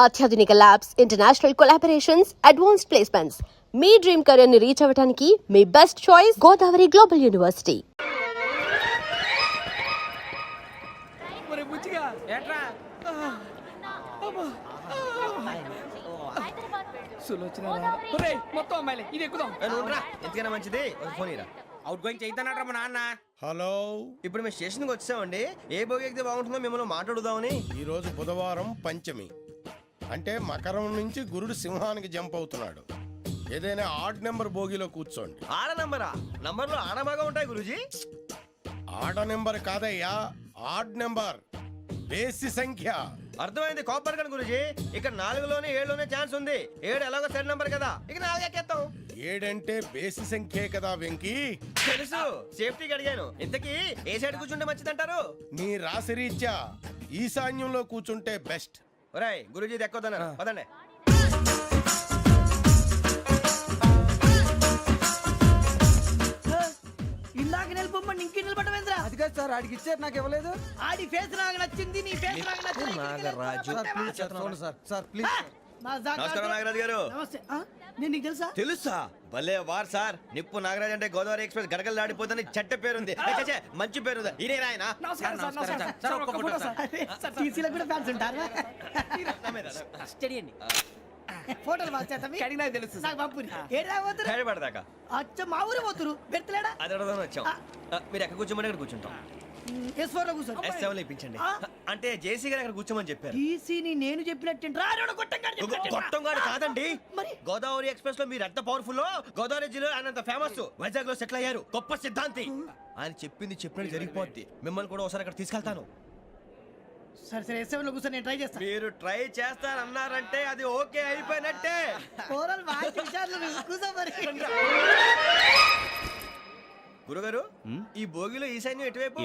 అత్యాధునిక labs, international collaborations, advanced placements. మీ dream career ని రీచ్ అవ్వడానికి మీ best choice Godavari global university. మొత్తం అమ్మాయిలే ఇది ఎక్కుదాం. ఎందుకైనా మంచిది ఫోన్ ఇరా. అవుట్ గోయింగ్ చేద్దానట్రా మా నాన్న. హలో, ఇప్పుడు మేము స్టేషన్కి వచ్చామండి. ఏ బోగి ఎక్కితే బాగుంటుందో మిమ్మల్ని మాట్లాడుదామని. ఈరోజు బుధవారం పంచమి, అంటే మకరం నుంచి గురుడు సింహానికి జంప్ అవుతున్నాడు. ఏదైనా ఆడ్ నెంబర్ బోగిలో కూర్చోండి. ఆడ నంబరా? నంబర్లు ఆడ బాగా ఉంటాయి గురూజీ. ఆడ నెంబర్ కాదయ్యా, ఆడ్ నెంబర్, బేసి సంఖ్య. అర్థమైంది, కాపర్ కానీ గురూజీ. ఇక్కడ 4లోనే 7లోనే ఛాన్స్ ఉంది. 7 ఎలాగో సెడ్ నంబర్ కదా, ఇక 4 ఎక్కేస్తాం. 7 అంటే బేసి సంఖ్యే కదా వెంకీ. తెలుసు, సేఫ్టీకి అడిగాను. ఇంతకీ ఏ సైడ్ కూర్చుంటే మంచిదంటారు? నీ రాశి రీత్యా ఈశాన్యంలో కూర్చుంటే బెస్ట్. ఒరేయ్ గురూజీ దెక్కొద్దన్నారు, పదండి. ఇందాక నిలబొమ్మని ఇంకే నిలబడమేంద్రా? అది కాదు సార్, ఆడికి ఇచ్చారు నాకు ఇవ్వలేదు. ఆడి ఫేస్ నాకు నచ్చింది, నీ ఫేస్ నాకు నచ్చింది. నాగరాజు. Sir please. నమస్కారం నాగరాజు గారు. నమస్తే. నేను నీకు తెలుసా? తెలుసా? భలే వార్ సార్. నిప్పు నాగరాజ్ అంటే గోదావరి ఎక్స్ప్రెస్ గడగలు దాడిపోతుంది చెట్ట పేరుంది. మంచి పేరుంది. ఇదే ఆయన. టీసీలో కూడా ఫ్యాన్స్ ఉంటారా? ఫోటోలు అడిగినా తెలుసు. నాకు పంపుని ఏడు రాబోతురు? హైదరాబాద్దాకా. అచ్చ మా ఊరు పోతురు. పెడతలేడా? అది అడగదామని వచ్చాం. మీరు ఎక్కడ కూర్చోమని అక్కడ కూర్చుంటాం. S4 లో కూర్చో. S7 ఇప్పించండి. అంటే జేసీ గారు అక్కడ కూర్చోమని చెప్పారు. టీసీని నేను చెప్పినట్టు గొట్టంగాడు కాదండి. మరి గోదావరి ఎక్స్ప్రెస్ లో మీరు ఎంత పవర్ఫుల్, గోదావరి జిల్లా ఆయన అంత ఫేమస్, వైజాగ్ లో సెటిల్ అయ్యారు, గొప్ప సిద్ధాంతి. ఆయన చెప్పింది చెప్పినట్టు జరిగిపోద్ది. మిమ్మల్ని కూడా ఒకసారి అక్కడ తీసుకెళ్తాను. సరే సరే, S7 లో కూర్చొని నేను ట్రై చేస్తాను. మీరు ట్రై చేస్తారన్నారంటే అది ఓకే అయిపోయినట్టే. కూరలు బాగా చూశారు. కూర్చో మరి. గురుగారు, ఈ భోగిలో ఈశాన్యం ఎటువైపు?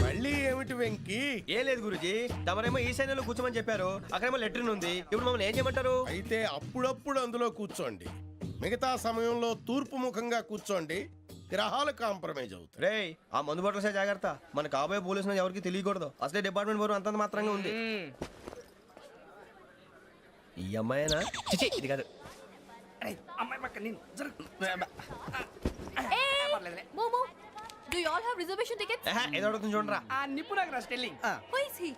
మళ్ళీ ఏమిటి వెంకీ? ఏం లేదు గురుజీ, తమరేమో ఈశాన్యంలో కూర్చోమని చెప్పారు, అక్కడేమో లెట్రిన్ ఉంది. ఇప్పుడు మమ్మల్ని ఏం చేయమంటారు? అయితే అప్పుడప్పుడు అందులో కూర్చోండి, మిగతా సమయంలో తూర్పు ముఖంగా కూర్చోండి. గ్రహాలు కాంప్రమైజ్ అవుతాయి. రేయ్, ఆ మందు బట్టలసే జాగ్రత్త. మన కాబోయే పోలీసులు ఎవరికి తెలియకూడదు. అసలే డిపార్ట్మెంట్ బోరు అంతంత మాత్రంగా ఉంది. ఈ అమ్మాయినా? చిచి, ఇది కాదు. అమ్మాయి పక్క నేను Momo, do you all have reservation tickets? ఏదో అడుగుతుంది చూడరా. ఆ నిప్పు Nagaraj telling. Who is he?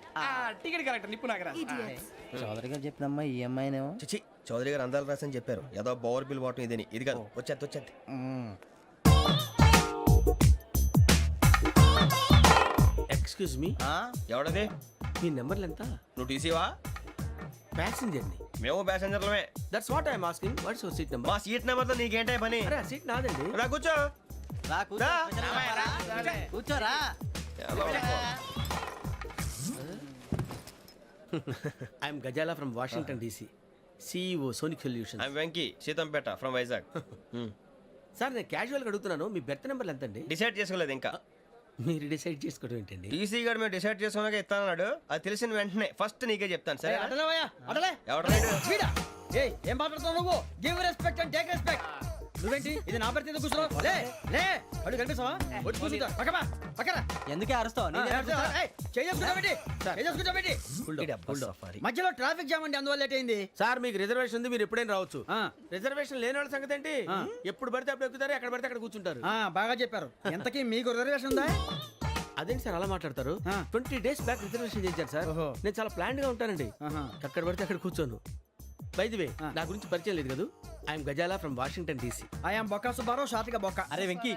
Ticket correct నిప్పు నాగరాజ్. Idiots. చౌదరి గారు చెప్పినమ్మా ఈ అమ్మాయినేమో. చిచి, చౌదరి గారు అందాలు రాసని చెప్పారు. ఏదో బోర్ బిల్ బాటం ఇదని. ఇది కాదు, వచ్చేది. Excuse me, ఎవడది? మీ నెంబర్లు ఎంత? నువ్వు టీసీవా? ప్యాసింజర్ ని. మేము ప్యాసెంజర్లమే. That's what I'm asking. What's your seat number? మా సీట్ నెంబర్ తో నీకేంటే పని? అరే సీట్ నాదండి. రా కూర్చో. రా. కూర్చోరా. I'm Ghazala from Washington DC, CEO Sonic Solution. I'm Venky, Seethampeta from Vizag. Sir నేను క్యాజువల్గా అడుగుతున్నాను, మీ బెర్త్ నెంబర్లు ఎంతండి? డిసైడ్ చేసుకోలేదు ఇంకా. మీరు డిసైడ్ చేసుకోవడం ఏంటండి? టీసీ గారు మేము డిసైడ్ చేసుకున్నాక ఇస్తానన్నాడు. అది తెలిసిన వెంటనే ఫస్ట్ నీకే చెప్తాను. సరే ఎవడ ఏం మాట్లాడుతున్నావు నువ్వు? Give respect and take respect. నువ్వేంటి ఇది నా పరిస్థితి కూర్చున్నావు? లే లే, అడుగు కనిపిస్తావా? వచ్చి కూర్చుంటా. పక్కన ఎందుకే అరుస్తావు? మధ్యలో ట్రాఫిక్ జామ్ అండి, అందువల్ల లేట్ అయింది. సార్ మీకు రిజర్వేషన్ ఉంది, మీరు ఎప్పుడైనా రావచ్చు. రిజర్వేషన్ లేని వాళ్ళ సంగతి ఏంటి? ఎప్పుడు పడితే అప్పుడు ఎక్కుతారు, ఎక్కడ పడితే అక్కడ కూర్చుంటారు. బాగా చెప్పారు. ఎంతకీ మీకు రిజర్వేషన్ ఉందా? అదేంటి సార్ అలా మాట్లాడతారు? 20 days బ్యాక్ రిజర్వేషన్ చేశారు సార్. నేను చాలా ప్లాన్డ్ గా ఉంటానండి. అక్కడ పడితే అక్కడ కూర్చోను. బై ది వే, నా గురించి పరిచయం లేదు కదా. I'm Ghazala from Washington DC. I'm Bokka Subbarao, షార్ట్గా బొక్క. అరే వెంకీ,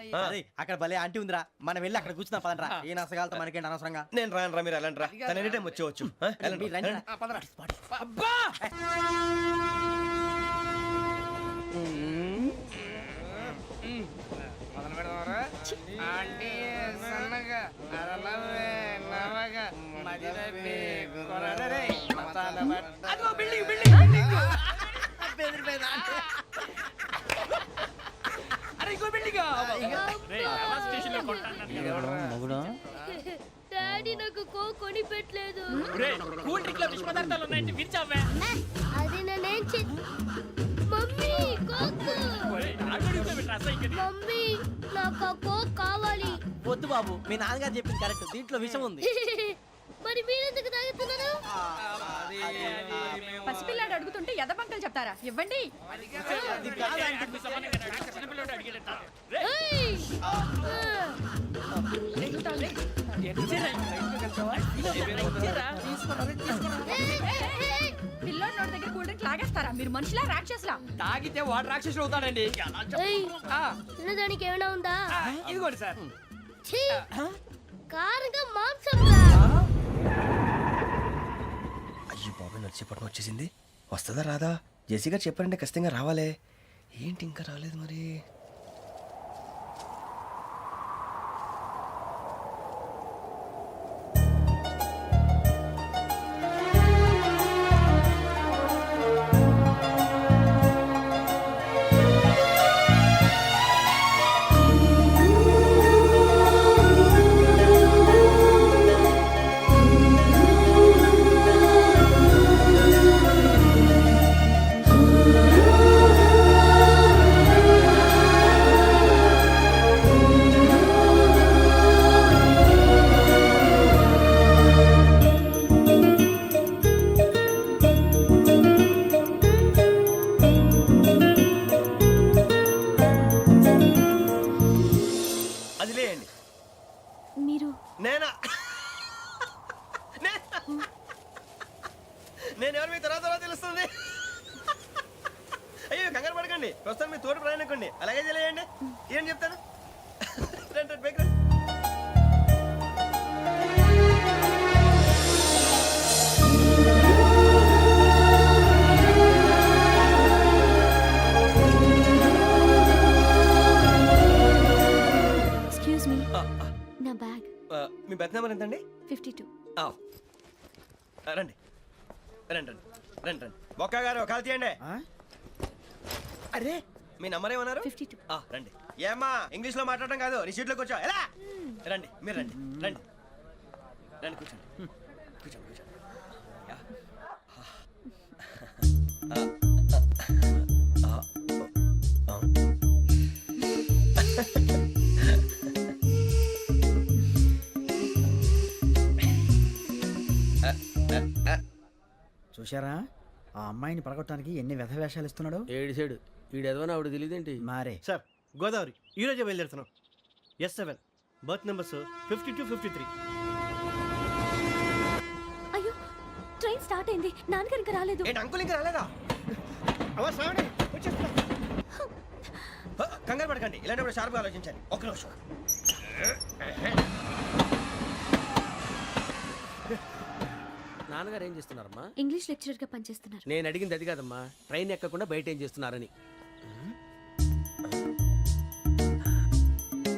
అక్కడ భలే ఆంటీ ఉందిరా, మనం వెళ్ళి అక్కడ కూర్చున్నా పదనరా. ఏ నసగాలతో మనకేంటి అనవసరంగా. నేను రాను రా, మీరు వెళ్ళండి రా. తన ఎనీ టైం వచ్చేవచ్చు. అబ్బా డాడీ నాకు కొని పెట్టలేదు. అది నేనేం మమ్మీ మమ్మీ నాకు కోక్ కావాలి. వద్దు బాబు, మీ నాన్నగారు చెప్పింది కరెక్ట్, దీంట్లో విషయం ఉంది. మరి మీరెందుకు తాగుతున్నారు? పసిపిల్లాడు అడుగుతుంటే ఎదబంకలు చెప్తారా? ఇవ్వండి. ఏయ్! పిల్లోడి నోటి దగ్గర కూల్ డ్రింక్ లాగేస్తారా? మీరు మనుషులా రాక్షసులా? తాగితే వాడు రాక్షసుడు అవుతాడండి. ఏయ్! ఆ, తినడానికి ఏమైనా ఉందా? ఇదిగోండి సార్. ఛీ! కారంగా మాంసం రా. అయ్యి బాబాయ్ నడిచేపట్నం వచ్చేసింది. వస్తుందా రాదా? జెసీ గారు చెప్పారంటే ఖచ్చితంగా రావాలే. ఏంటి ఇంకా రాలేదు మరి? అది లేయండి. మీరు నేనా? నేను ఎవరు మీ తర్వాత తెలుస్తుంది. అయ్యో కంగారు పడకండి, ప్రస్తుతం మీ తోటి ప్రయాణకండి. అలాగే తెలియండి. ఏం చెప్తాను? రండి రండి, బైక్ రండి. ఎక్స్క్యూజ్ మీ, నా బ్యాగ్. మీ బెత్ నెంబర్ ఎంతండి? 52. రండి రండి రండి రండి రండి. బొక్క గారు కాల్ తీయండి. అరే మీ నంబర్ ఏమన్నారు? 52. రండి. ఏమ్మా ఇంగ్లీష్ లో మాట్లాడడం కాదు, నీ సీట్లో కూర్చో. ఎలా? రండి మీరు రండి రండి రండి కూర్చోండి కూర్చోండి కూర్చోండి. యా. చూశారా ఆ అమ్మాయిని పడగొట్టడానికి ఎన్ని వ్యధ వేషాలు ఇస్తున్నాడు? ఏడు సైడు వీడెదవని ఆవిడ తెలియదేంటి? మారే సార్ గోదావరి ఈరోజే బయలుదేరుతున్నాం. S7 berth numbers 52, 53. అయ్యో, ట్రైన్ స్టార్ట్ అయింది. నాన్నగారు ఇంకా రాలేదు. ఏంటి అంకుల్ ఇంకా రాలేదా? కంగారు పడకండి, ఇలాంటప్పుడు షార్ప్గా ఆలోచించండి. ఒక్క నిమిషం. నాన్నగారు ఏం చేస్తున్నారమ్మా? ఇంగ్లీష్ లెక్చరర్ గా పనిచేస్తున్నారు. నేను అడిగింది అది కాదమ్మా, ట్రైన్ ఎక్కకుండా బయట ఏం చేస్తున్నారని.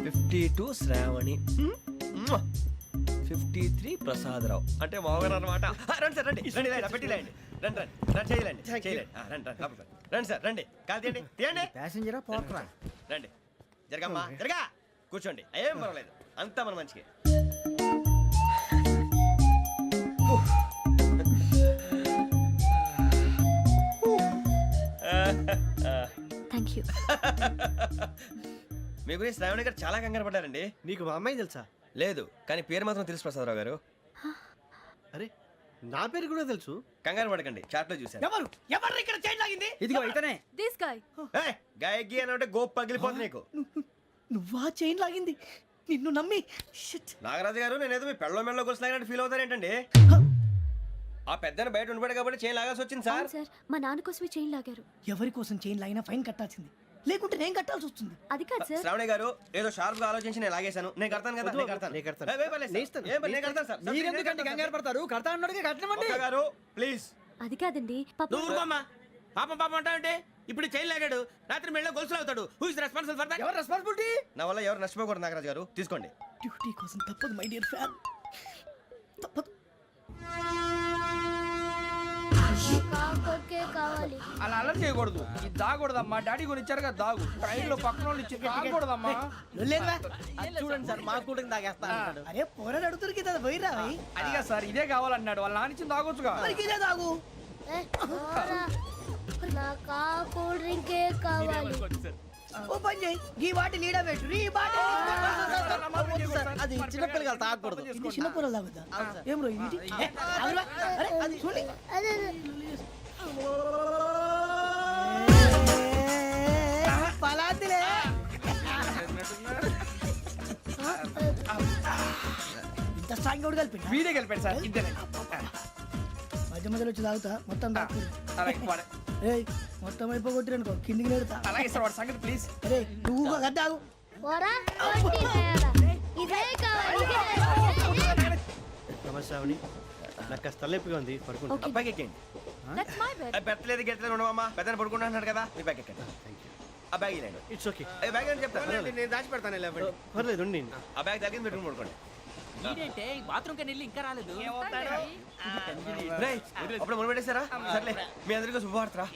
52 శ్రావణి, 53 ప్రసాదరావు అంటే మామగారు అనమాట. రండి సార్ రండి రండి, ఇలా పెట్టి లేండి. రండి రండి రండి, చేయలేండి చేయలేండి. రండి రండి లోపలికి రండి. రండి సార్ రండి, కాదు తీయండి తీయండి. ప్యాసింజరా పోట్రా? రండి జరగమ్మా జరగా, కూర్చోండి. ఏం పర్వాలేదు, అంతా మన మంచిగా. Thank you. మీ గురించి శ్రావణి గారు చాలా కంగారు పడ్డారండి. నీకు మా అమ్మాయి తెలుసా? లేదు, కానీ పేరు మాత్రం తెలుసు ప్రసాదరావు గారు. అరే నా పేరు కూడా తెలుసు. కంగారు పడకండి, చాట్లో చూశాను. ఎవరు ఎవరు ఇక్కడ చైన్ లాగింది? ఇదిగో ఇతనే. This guy. గాయకి అని అంటే గోప్ పగిలిపోతుంది నీకు. నువ్వా చైన్ లాగింది? నిన్ను నమ్మి నాగరాజు గారు, నేనేదో మీ పెళ్ళ మెళ్ళ గురిసిలాగినట్టు ఫీల్ అవుతారేంటండి? ఆ పెద్దని బయట ఉండిపోయాడు కాబట్టి చైన్ లాగాల్సి వచ్చింది సార్. సార్, మా నాన్న కోసమే చైన్ లాగారు. ఎవరి కోసం చైన్ లాగినా ఫైన్ కట్టాల్సింది, లేకుంటే నేను కట్టాల్సి వస్తుంది. అది కాదు సార్. శ్రావణి గారు ఏదో షార్ప్ గా ఆలోచించి నేను లాగేశాను. నేను కడతాను కదా, నేను కడతాను. నేను కడతాను. ఏ, పర్లేదు సార్. ఏం పర్లేదు, నేను కడతాను సార్. మీరెందుకంటే కంగారు పడతారు? కడతా అన్నాడుగా, కట్టమండి. ఒక్క గారు ప్లీజ్. అది కాదండి, పాపం. నువ్వు ఊరుకోమ్మా. పాపం పాపం అంటావంటే ఇప్పుడు చైన్ లాగాడు, రాత్రి మెళ్ళ గొలుసులు అవుతాడు. Who is responsible for that? ఎవరు రెస్పాన్సిబిలిటీ? నా వల్ల ఎవరు నష్టపోకూడదు నాగరాజు గారు, తీసుకోండి. డ్యూటీ కోసం తప్పదు మై డియర్ ఫ్యాన్, తప్పదు. కావాలి. అలా అలర్ చేయకూడదు. ఇది దాగకూడదమ్మా. డాడీ కొని ఇచ్చారు కదా దాగు. ట్రైన్ లో పక్కన వాళ్ళు ఇచ్చి దాగకూడదమ్మా. చూడండి సార్, మా కూడా తాగేస్తా అంటాడు. అరే పోరాడు అడుగుతారు కదా, పోయిరా. అదిగా సార్, ఇదే కావాలన్నాడు. వాళ్ళ నాన్న ఇచ్చింది తాగొచ్చుగా. ఇదే తాగు. నాకు కూల్ డ్రింకే కావాలి. ఓ పని చేయి ఈ బాటి లీడ పెట్టు ఈ బాటి అది చిన్నపిల్లలు తాగకూడదు. ఇది చిన్న పొరలు తాగుతా ఏం రో ఇది అరే అది చూడండి పలాతిలే ఇంత స్ట్రాంగ్ కూడా కలిపి వీడే గెలిపాడు సార్ ఇద్దరే మధ్య మధ్యలో వచ్చి తాగుతా మొత్తం తాగు అలాగే వాడు- ఏయ్ మొత్తం అయిపోగొట్టిరనుకో కిందికి నేడుతా అలాగే సార్ వాడు సంగతి ప్లీజ్ అరే నువ్వు కదా తాగు నమస్తే ఆవిడ నాకు కాస్త తలెప్పిగా ఉంది పడుకుంటా. అబ్బాయికి ఎక్కండి That's my bed. పెట్టలేదు గెట్టలేదు ఉండవమ్మా పెద్దని పడుకుంటున్నాడు కదా మీ బ్యాగ్ ఎక్కండి ఆ బ్యాగ్ ఇలాండి ఇట్స్ ఓకే. బ్యాగ్ అని చెప్తాను నేను దాచి పెడతాను పర్లేదు ఉండి. ఆ బ్యాగ్ తగ్గింది పెట్టుకుని పడుకోండి రేయ్, అప్పుడు మొదలు పెట్టేశారా సర్లే మీ అందరికీ శుభవార్తరా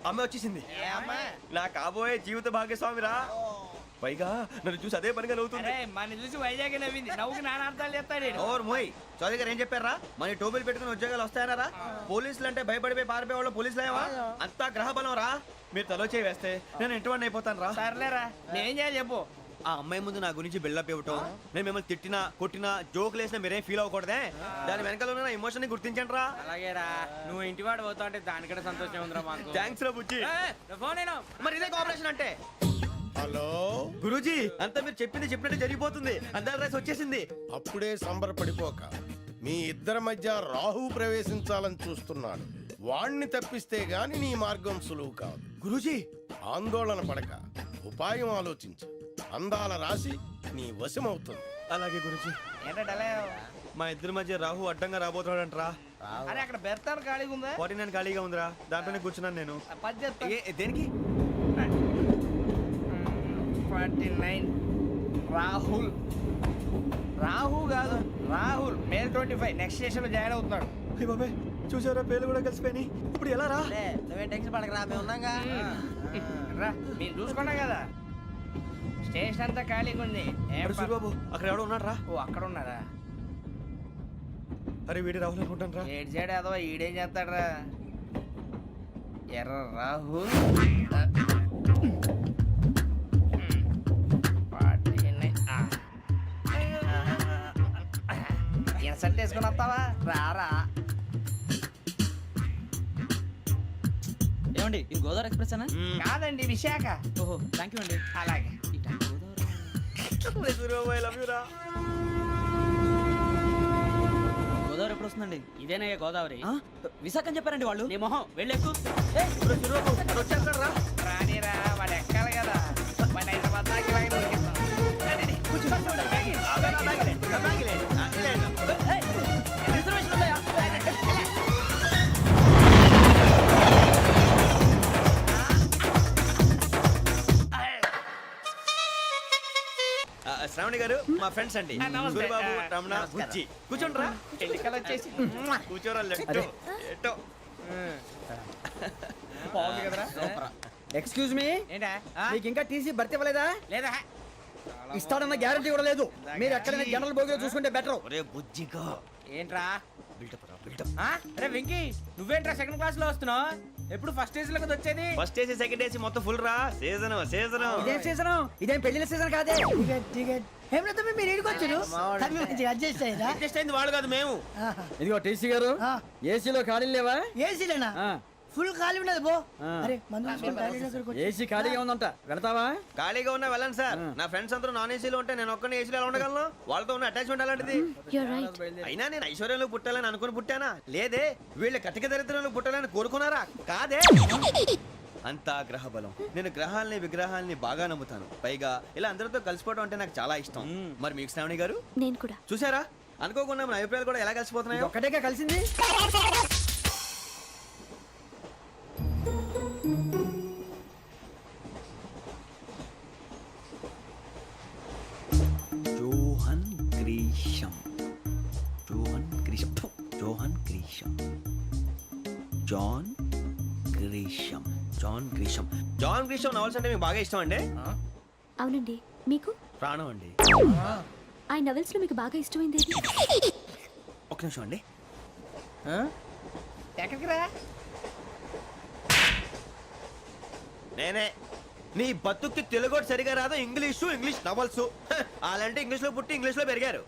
అమ్మ వచ్చేసింది నా కాబోయే జీవిత భాగ్యస్వామిరా పైగా నన్ను చూసి అదే పనిగా నవ్వుతుంది మన చూసి వైజాగ్ నవ్వింది నవ్వుకి నాన్న అర్థాలు చెప్తాడు ఓర్ మోయ్ చౌదరి గారు ఏం చెప్పారా మన టోబీలు పెట్టుకుని ఉద్యోగాలు వస్తాయనరా పోలీసులు అంటే భయపడిపోయి పారిపోయే వాళ్ళు పోలీసులు ఏవా అంతా గ్రహ బలం రా మీరు తలో చేయి వేస్తే నేను ఇంటివాడిని అయిపోతాను రా సర్లేరా నేనేం చేయాలి చెప్పు ఆ అమ్మాయి ముందు నా గురించి బిల్డప్ ఇవ్వటం నేను మిమ్మల్ని తిట్టినా కొట్టినా జోకులు వేసినా మీరేం ఫీల్ అవ్వకూడదే దాని వెనకాల ఉన్న ఎమోషన్ ని గుర్తించండి రా అలాగేరా నువ్వు ఇంటివాడు పోతా అంటే దానికంటే సంతోషం ఉందిరా మాకు థ్యాంక్స్ రా బుజ్జి ఫోన్ అయినా మరి ఇదే కోఆపరేషన్ అంటే హలో గురూజీ అంతా మీరు చెప్పింది చెప్పినట్టు జరిగిపోతుంది అందాల రైస్ వచ్చేసింది అప్పుడే సంబరపడిపోక మీ ఇద్దరి మధ్య రాహు ప్రవేశించాలని చూస్తున్నాడు వాణ్ణి తప్పిస్తే గాని నీ మార్గం సులువు కాదు గురూజీ ఆందోళన పడక ఉపాయం ఆలోచించు అందాల రాశి నీ వశమవుతుంది అలాగే గురూజీ ఏంటంటే మా ఇద్దరి మధ్య రాహు అడ్డంగా రాబోతున్నాడంటరా అరే అక్కడ బెర్తాను ఖాళీగా ఉందా 49 ఖాళీగా ఉందిరా దాంట్లోనే కూర్చున్నాను నేను పది చెప్తా దేనికి 49 రాహుల్ రాహు కాదు రాహుల్ మే 25 నెక్స్ట్ స్టేషన్ లో జాయిన్ అవుతున్నాడు అయ్య బాబాయ్ చూసారా పేర్లు కూడా కలిసిపోయినాయి ఇప్పుడు ఎలా రా నువ్వేం టెన్షన్ పడకరా మేము ఉన్నాగా. రా మీరు చూసుకున్నా కదా స్టేషన్ అంతా ఖాళీగా ఉంది ఏం అరే సూరిబాబు అక్కడ ఎవడో ఉన్నాడు రా ఓ అక్కడ ఉన్నారా అరే వీడి రాహుల్ అనుకుంటాను రా ఏడు సైడ్ ఏదో ఈడేం చేస్తాడరా ఎర్ర రాహు ఇన్సల్ట్ వేసుకుని వస్తావా రారా ఏమండి ఇది గోదావరి ఎక్స్ప్రెస్ అనా కాదండి విశాఖ ఓహో థ్యాంక్ యూ అండి అలాగే సూరిబాబు ఐ లవ్ యూ రా గోదావరి ఎప్పుడు వస్తుందండి ఇదేనయ్య గోదావరి విశాఖ అని చెప్పారండి వాళ్ళు నీ మొహం వెళ్ళెక్కు వచ్చేస్తాడు రా రానిరా వాడు ఎక్కాలి కదా వాడు హైదరాబాద్ దాకా ఇలాగే దొరికిస్తాం. రండి, రండి. కూర్చో. శ్రావణి గారు మా ఫ్రెండ్స్ అండి నమస్తే. సూరిబాబు రమణ బుజ్జి కూర్చోండి రా ఎన్నికలు వచ్చేసి కూర్చోరా లెట్టో ఎట్టో బాగుంది కదరా ఎక్స్క్యూజ్ మీ ఏంటా మీకు ఇంకా టీసీ భర్తీ ఇవ్వలేదా లేదా ఇస్తాడన్న గ్యారంటీ కూడా లేదు మీరు ఎక్కడైనా జనరల్ బోగిలో చూసుకుంటే బెటర్ ఒరే బుజ్జిగా ఏంట్రా బిల్డప్ రా బిల్డప్ అరే వెంకీ నువ్వేంట్రా సెకండ్ క్లాస్ లో వస్తున్నావు ఎప్పుడు ఫస్ట్ ఏజ్ లో కదా వచ్చేది ఫస్ట్ ఏసీ సెకండ్ ఏసీ మొత్తం ఫుల్ రా సీజన్ సీజన్ ఇదేం సీజన్ ఇదేం పెళ్లిన సీజన్ కాదే టికెట్ టికెట్ ఏం లేదు మీరు ఇడికి వచ్చారు అడ్జస్ట్ అయ్యారా అడ్జస్ట్ అయింది వాళ్ళు కాదు మేము ఇదిగో టీసీ గారు ఏసీలో ఖాళీ లేవా ఏసీలేనా ఫుల్ ఖాళీ ఉండదు బో అరే ఏసీ ఖాళీగా ఉందంట వెళ్తావా ఖాళీగా ఉన్నా వెళ్ళండి సార్ నా ఫ్రెండ్స్ అందరూ నాన్ ఏసీలో ఉంటే నేను ఒక్కనే ఏసీలో ఎలా ఉండగలను వాళ్ళతో ఉన్న అటాచ్మెంట్ అలాంటిది You're right. అయినా నేను ఐశ్వర్యంలో పుట్టాలని అనుకుని పుట్టానా లేదే వీళ్ళ కటిక దరిద్రంలో పుట్టాలని కోరుకున్నారా కాదే అంతా గ్రహ బలం నేను గ్రహాలని విగ్రహాలని బాగా నమ్ముతాను పైగా ఇలా అందరితో కలిసిపోవడం అంటే నాకు చాలా ఇష్టం మరి మీకు శ్రావణి గారు నేను కూడా చూసారా అనుకోకుండా మన అభిప్రాయాలు కూడా ఎలా కలిసిపోతున్నాయో ఒక్కటేగా కలిసింది Johan Grisham Johan Grisham Johan Grisham John Grisham John Grisham John Grisham novels అంటే మీకు బాగా ఇష్టం అండి అవునండి మీకు ప్రాణం అండి ఆ నవెల్స్ లో మీకు బాగా ఇష్టమైంది ఏది? ఒక నిమిషం అండి ఎక్కడికి రా నేనే నీ బతుక్కి తెలుగు సరిగా రాదు, ఇంగ్లీష్ నవల్స్. అలాంటి ఇంగ్లీష్ లో పుట్టి ఇంగ్లీష్ లో పెరిగారు.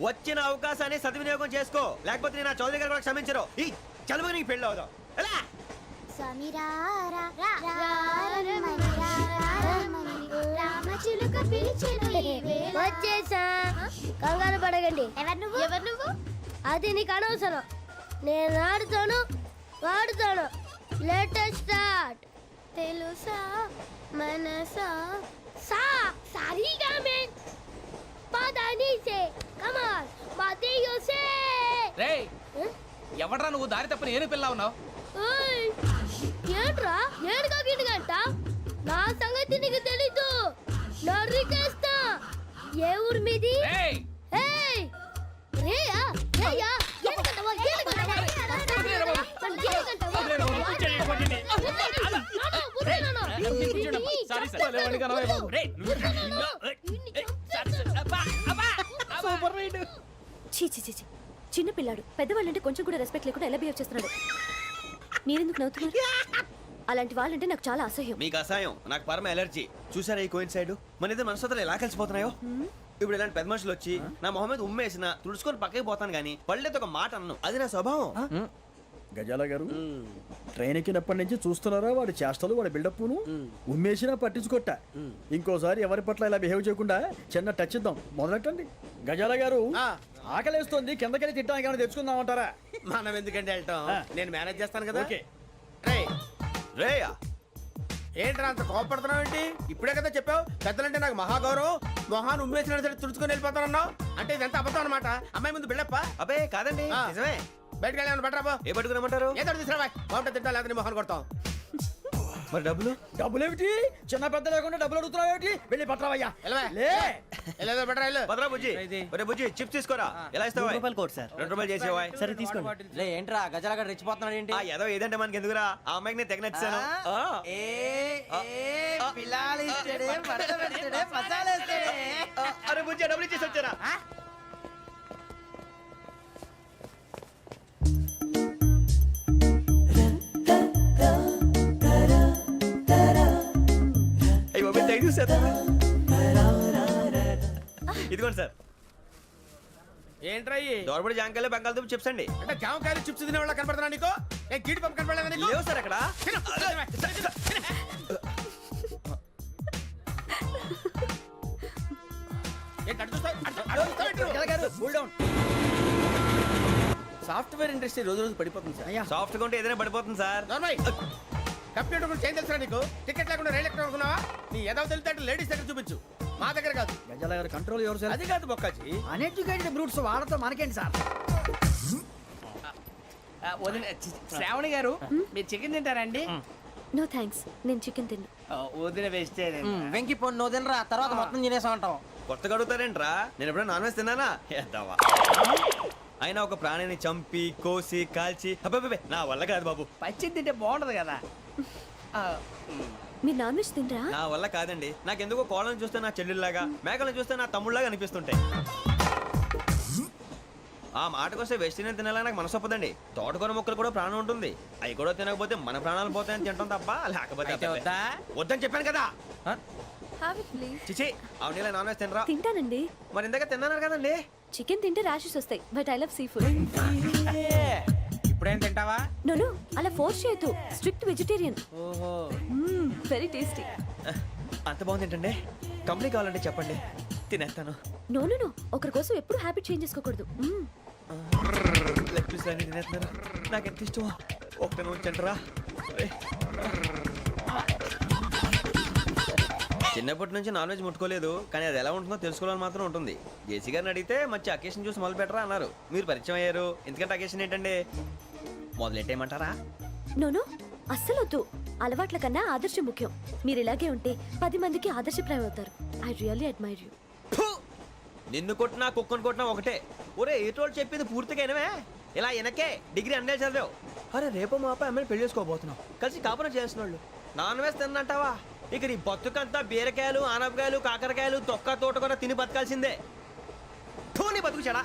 వచ్చిన అవకాశాన్ని సద్వినియోగం చేసుకో, లేకపోతే నేను నా చౌదరి గారు కూడా క్షమించరు. ఈ చదువు నీకు పెళ్ళి అవుదాం. ఎలా వచ్చేసా, కంగారు పడగండి. ఎవరు నువ్వు? అది నీకు అనవసరం. నేను ఆడుతాను, వాడుతాను. Latest start. తెలుసా మనసా సా సారీగా మెన్ పదని సే కమాన్ మాదేయో సే. రేయ్ ఎవడ్రా నువ్వు దారి తప్పని ఏను పిల్ల ఉన్నావు? ఓయ్ ఏంట్రా ఏడుగా గిడుగంట? నా సంగతి నీకు తెలీదు. నరికేస్తా. ఏ ఊరు మీది? రేయ్ ఏయ్ రేయా రేయా ఏడుగంటవా ఏడుగంటవా చీ చీ చీ చీ. చిన్న పిల్లాడు పెద్దవాళ్ళంటే కొంచెం కూడా రెస్పెక్ట్ లేకుండా ఎలా బిహేవ్ చేస్తున్నాడు. మీరెందుకు నవ్వుతున్నారు? అలాంటి వాళ్ళంటే నాకు చాలా అసహ్యం. మీకు అసహాయం, నాకు పరమ ఎలర్జీ. చూసారా ఈ కోయిన్ సైడ్ మన ఇద్దరు మనస్తత్వాలు ఎలా కలిసిపోతున్నాయో. ఇప్పుడు ఇలాంటి పెద్ద మనుషులు వచ్చి నా మొహం మీద ఉమ్మేసిన తుడుచుకొని పక్కకి పోతాను కానీ పళ్ళేతో ఒక మాట అన్ను. అది నా స్వభావం. గజాల గారు ట్రైన్ ఎక్కినప్పటి నుంచి చూస్తున్నారా వాడి చేష్టలు, వాడి బిల్డప్ను. ఉమ్మేసినా పట్టించుకోట. ఇంకోసారి ఎవరి పట్ల ఇలా బిహేవ్ చేయకుండా చిన్న టచ్ ఇద్దాం. మొదలెట్టండి. గజాల గారు ఆకలేస్తుంది, కిందకెళ్ళి తిట్టడానికి ఏమైనా తెచ్చుకుందామంటారా? మనం ఎందుకంటే వెళ్తాం, నేను మేనేజ్ చేస్తాను కదా. ఓకే. రేయా ఏంట్రా అంత కోపడుతున్నావు ఏంటి? ఇప్పుడే కదా చెప్పావు పెద్దలంటే నాకు మహాగౌరవం, మొహాన్ని ఉమ్మేసిన సరే తుడుచుకొని వెళ్ళిపోతానన్నావు. అంటే ఇదంతా అబద్ధం అనమాట. అమ్మాయి ముందు బిల్డప్ప. అబ్బే కాదండి, ఆ. నిజమే. బయటకు వెళ్ళి బట్రాబో. ఏ పట్టుకురమ్మంటారు? ఏదో తీసుకురా బాగుంటుంది తింటా, లేదా మొహన్ కొడతాం. మరి డబ్బులు? డబ్బులు ఏమిటి? చిన్న పెద్ద లేకుండా డబ్బులు అడుగుతున్నావు ఏమిటి? వెళ్ళి పట్టరావయ్యా. వెళ్ళవా? లే వెళ్ళేదో బట్రా వెళ్ళు. భద్రా బుజ్జి, ఒరే బుజ్జి చిప్స్ తీసుకోరా. ఎలా ఇస్తావా? రూపాయలు కోట్ సార్. 2 రూపాయలు చేసేవా? సరే తీసుకోండి. లే ఏంట్రా గజాల గడ రెచ్చిపోతున్నాడు ఏంటి? ఆ ఏదో ఏదంటే మనకి ఎందుకురా, ఆ అమ్మాయికి నేను తెగ నచ్చాను. అరే బుజ్జి డబ్బులు ఇచ్చేసి వచ్చారా? ఇదిగోండి సార్. ఏంట్రా దోరబడి జాంకాయలు బంగాళదుంప చిప్స్ అండి. అంటే జామకాయలు చిప్స్ తినే వాళ్ళ కనపడుతున్నా నీకు? ఏ గీడి పంపు కనపడలేదా నీకు? లేవు సార్ అక్కడ. సాఫ్ట్వేర్ ఇండస్ట్రీ రోజు రోజు పడిపోతుంది సార్. సాఫ్ట్ గా ఉంటే ఏదైనా పడిపోతుంది సార్. కంప్యూటర్ గురించి ఏం తెలుసా నీకు? టికెట్ లేకుండా రైలు ఎక్కడ అనుకున్నావా? నీ ఏదో తెలితే లేడీస్ దగ్గర చూపించు, మా దగ్గర కాదు. గజాల గారు కంట్రోల్ ఎవరు సార్? అది కాదు బొక్కాజీ. అన్ఎడ్యుకేటెడ్ బ్రూట్స్ వాళ్ళతో మనకేంటి సార్? శ్రావణి గారు మీరు చికెన్ తింటారండి? నో థ్యాంక్స్, నేను చికెన్ తిన్నా. వదిన వేస్తే వెంకి పొన్ను నువ్వు తినరా, తర్వాత మొత్తం తినేసా ఉంటాం. కొత్తగా అడుగుతారేంట్రా? నేను ఎప్పుడైనా నాన్ వెజ్ తిన్నానా? ఎద్దావా. అయినా ఒక ప్రాణిని చంపి కోసి కాల్చి అబ్బబ్బే నా వల్ల కాదు బాబు. పచ్చి తింటే బాగుంటది కదా. మీరు నాన్ వెజ్ తినరా? నా వల్ల కాదండి. నాకెందుకో కోళ్ళని చూస్తే నా చెల్లెళ్ళలాగా, మేకలను చూస్తే నా తమ్ముళ్ళలాగా అనిపిస్తుంటాయి. ఆ మాటకొస్తే వెస్టిరియన్ తినాలని నాకు మనసు ఒప్పదండి. తోటకూర మొక్కలు కూడా ప్రాణం ఉంటుంది. అవి కూడా తినకపోతే మన ప్రాణాలు పోతాయని తింటాం తప్ప లేకపోతే వద్దా? వద్దని చెప్పాను కదా. Have it please. చిచి అవునీ నాన్ వెజ్ తినరా? తింటానండి. మరి ఇందాక తిన్నాను కదండి. చికెన్ తింటే ర్యాషెస్ వస్తాయి, but I love sea food. ఇప్పుడేం తింటావా? నో అలా ఫోర్స్ చేయొద్దు. Strict vegetarian. ఓహో వెరీ టేస్టీ. అంత బాగుంది ఏంటండి? కంప్లీట్ కావాలంటే చెప్పండి, తినేస్తాను. నో ఒకరి కోసం ఎప్పుడు హ్యాబిట్ చేంజ్ చేసుకోకూడదు. లెగ్ పీస్ అన్ని తినేస్తున్నారు. నాకు ఎంత ఇష్టమో ఒక్క ఉంచండిరా. చిన్నప్పటి నుంచి నాన్ వెజ్ ముట్టుకోలేదు, కానీ అది ఎలా ఉంటుందో తెలుసుకోవాలని మాత్రం ఉంటుంది. జేసీ గారిని అడిగితే మంచి అకేషన్ చూసి మొదలు పెట్టరా అన్నారు. మీరు పరిచయం అయ్యారు, ఎందుకంటే అకేషన్ ఏంటండి? మొదలెట్టేయమంటారా? నో అస్సలు వద్దు. అలవాట్ల కన్నా ఆదర్శం ముఖ్యం. మీరు ఇలాగే ఉంటే 10 మందికి ఆదర్శప్రాయం అవుతారు. I really admire you. నిన్ను కొట్టినా కుక్కను కొట్టినా ఒకటే. ఒరే ఏటోళ్ళు చెప్పింది పూర్తిగా వినవే. ఇలా వెనకే డిగ్రీ అన్నే చదివావు. అరే రేపు మా అబ్బాయి అమ్మని పెళ్లి చేసుకోబోతున్నావు, కలిసి కాపురం చేసిన వాళ్ళు నాన్ వెజ్ తిన్నంటావా? ఇక నీ బతుకంతా బీరకాయలు, ఆనపకాయలు, కాకరకాయలు, తొక్క తోట కూడా తిని బతకాల్సిందే. నీ బతుకు చెడా.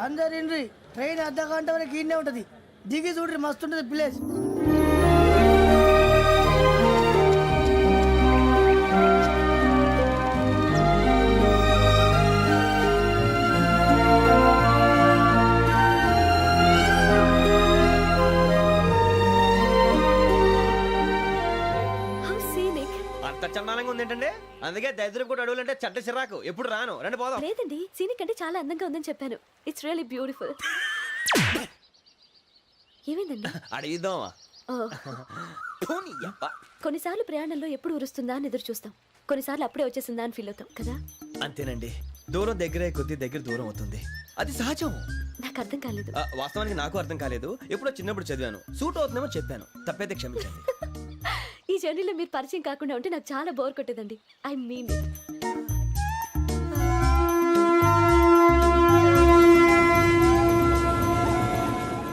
అందరు ఇండ్రి ట్రైన్ అర్ధ గంట వరకు ఇన్నే ఉంటది దిగి చూడ్రి మస్తు ఉంటది ప్లేస్ హౌ సీనిక్. అంత చందానంగా ఉంది ఏంటంటే అందుకే దరిద్రం కూడా అడవులు అంటే చెడ్డ చిరాకు ఎప్పుడు రాను రండి పోదాం లేదండి సీనిక్ అంటే చాలా అందంగా ఉందని చెప్పాను. It's really beautiful. ఏమైందండి? అడిగిద్దామా ఓ, కొన్నిసార్లు ప్రయాణంలో ఎప్పుడు ఉరుస్తుందా అని ఎదురు చూస్తాం, కొన్నిసార్లు అప్పుడే వచ్చేసిందా అని ఫీల్ అవుతాం కదా. అంతేనండి దూరం దగ్గరే కొద్ది దగ్గర దూరం అవుతుంది అది సహజం నాకు అర్థం కాలేదు. వాస్తవానికి నాకు అర్థం కాలేదు ఎప్పుడో చిన్నప్పుడు చదివాను సూట్ అవుతుందేమో చెప్పాను తప్పైతే క్షమించండి ఈ జర్నీలో మీరు పరిచయం కాకుండా ఉంటే నాకు చాలా బోర్ కొట్టేదండి. I mean it.